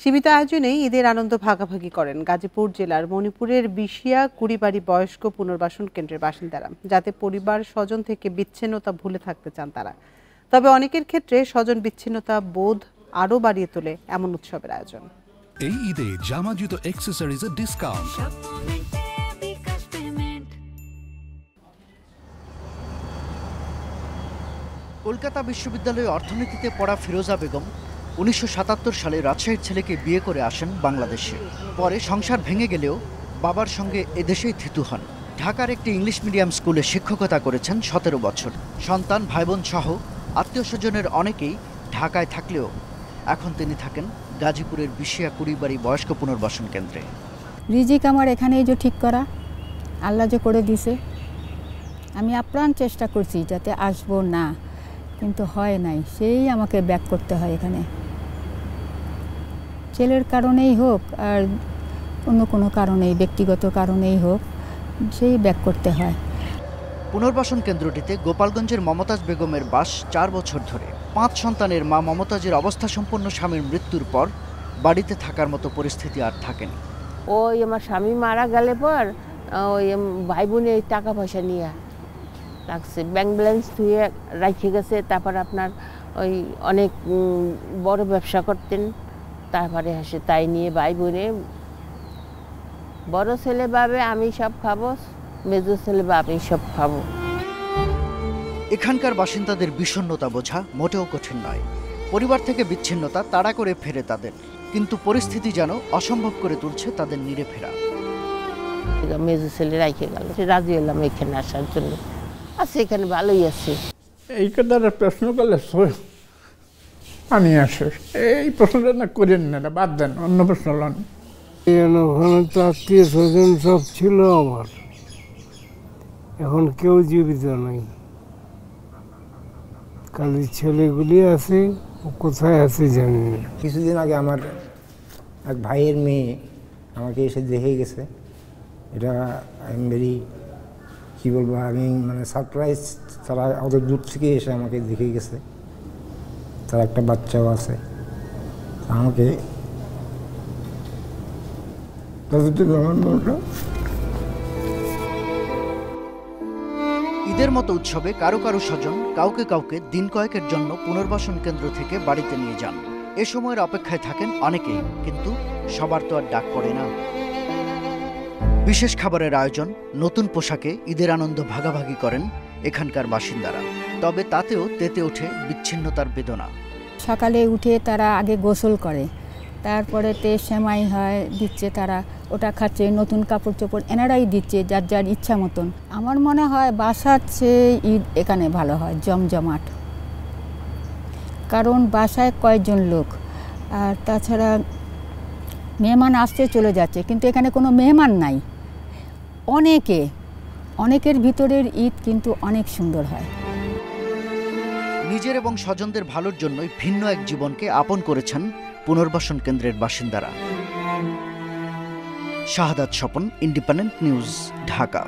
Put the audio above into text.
সীমিত আয়োজনেই ঈদের আনন্দ ভাগাভাগি করেন গাজীপুর জেলার মণিপুরের বিশিয়া কুড়িবাড়ি বয়স্ক পুনর্বাসন কেন্দ্রের বাসিন্দারা, যাতে পরিবার স্বজন থেকে বিচ্ছিন্নতা ভুলে থাকতে চান তারা। তবে অনেকের ক্ষেত্রে স্বজন বিচ্ছিন্নতা বোধ আরও বাড়িয়ে তোলে এমন উৎসবের আয়োজন। এই ঈদে জামা জুতো অ্যাক্সেসরিজের ডিসকাউন্ট। কলকাতা বিশ্ববিদ্যালয়ে অর্থনীতিতে পড়া ফিরোজা বেগম ১৯৭৭ সালে রাজশাহীর ছেলেকে বিয়ে করে আসেন বাংলাদেশে। পরে সংসার ভেঙে গেলেও বাবার সঙ্গে এদেশেই থিতু হন। ঢাকার একটি ইংলিশ মিডিয়াম স্কুলে শিক্ষকতা করেছেন ১৭ বছর। সন্তান, ভাইবোন সহ আত্মীয় স্বজনের অনেকেই ঢাকায় থাকলেও এখন তিনি থাকেন গাজীপুরের বিশিয়া কুড়িবাড়ি বয়স্ক পুনর্বাসন কেন্দ্রে। রিজিক আমার এখানেই যে ঠিক করা, আল্লাহ যে করে দিছে। আমি আপ্রাণ চেষ্টা করছি যাতে আসবো না, কিন্তু হয় নাই, সেই আমাকে ব্যাক করতে হয় এখানে। ছেলের কারণেই হোক আর অন্য কোনো কারণেই, ব্যক্তিগত কারণেই হোক, সেই ব্যাক করতে হয়। পুনর্বাসন কেন্দ্রটিতে গোপালগঞ্জের মমতাজ বেগমের বাস ৪ বছর ধরে। ৫ সন্তানের মা মমতাজের অবস্থা সম্পন্ন স্বামীর মৃত্যুর পর বাড়িতে থাকার মতো পরিস্থিতি আর থাকেনি। ওই আমার স্বামী মারা গেলে পর ওই ভাই বোনের টাকা পয়সা নিয়ে রাখছে, ব্যাংক ব্যালেন্স ধুয়ে রেখে গেছে। তারপর আপনার ওই অনেক বড় ব্যবসা করতেন, তারপরে আসে তাই নিয়ে ভাই বোনে, বড় ছেলে ভাবে আমি সব খাবো, মেজো ছেলে ভাবে আমি সব খাবো। এখানকার বাসিন্দাদের বিষণ্ণতা বোঝা মোটেও কঠিন নয়। পরিবার থেকে বিচ্ছিন্নতা তাড়া করে ফেরে তাদের, কিন্তু পরিস্থিতি যেন অসম্ভব করে তুলছে তাদের নিরে ফেরা। মেজো ছেলে রেখে গেল, রাজি হলাম এখানে আসার জন্য। আচ্ছা, এখানে ভালোই আছে। এই কথাটা প্রশ্ন করলে পানি আসে, এই প্রশ্নটা না করেন না, বাদ দেন, অন্য প্রশ্ন লন। ওখানে তো আত্মীয় স্বজন সব ছিল আমার, এখন কেউ জীবিত নাই, খালি ছেলেগুলি আছে, কোথায় আছে জানি না। কিছুদিন আগে আমার এক ভাইয়ের মেয়ে আমাকে এসে দেখে গেছে। এটা আই এম ভেরি, কী বলবো, আমি মানে সারপ্রাইজ। তারা অত দূর থেকে এসে আমাকে দেখে গেছে, তার একটা বাচ্চাও আছে। আমাকে ঈদের মতো উৎসবে কারো কারো স্বজন কাউকে কাউকে দিন কয়েকের জন্য পুনর্বাসন কেন্দ্র থেকে বাড়িতে নিয়ে যান। এ সময়ের অপেক্ষায় থাকেন অনেকেই, কিন্তু সবার তো আর ডাক পড়ে না। বিশেষ খাবারের আয়োজন, নতুন পোশাকে ঈদের আনন্দ ভাগাভাগি করেন এখানকার বাসিন্দারা। তবে তাতেও তেতে ওঠে বিচ্ছিন্নতার বেদনা। সকালে উঠে তারা আগে গোসল করে, তারপরে সেমাই হয় দিচ্ছে, তারা ওটা খাচ্ছে, নতুন কাপড় চোপড় এনারাই দিচ্ছে যার যার ইচ্ছা মতন। আমার মনে হয় বাসার চেয়ে ঈদ এখানে ভালো হয়, জমজমাট। কারণ বাসায় কয়েকজন লোক, আর তাছাড়া মেহমান আসতে চলে যাচ্ছে, কিন্তু এখানে কোনো মেহমান নাই। অনেকের ভিতরের ঈদ কিন্তু অনেক সুন্দর হয়। নিজের এবং স্বজনদের ভালোর জন্যই ভিন্ন এক জীবনকে আপন করেছেন পুনর্বাসন কেন্দ্রের বাসিন্দারা। শাহাদাত স্বপন, ইন্ডিপেন্ডেন্ট নিউজ, ঢাকা।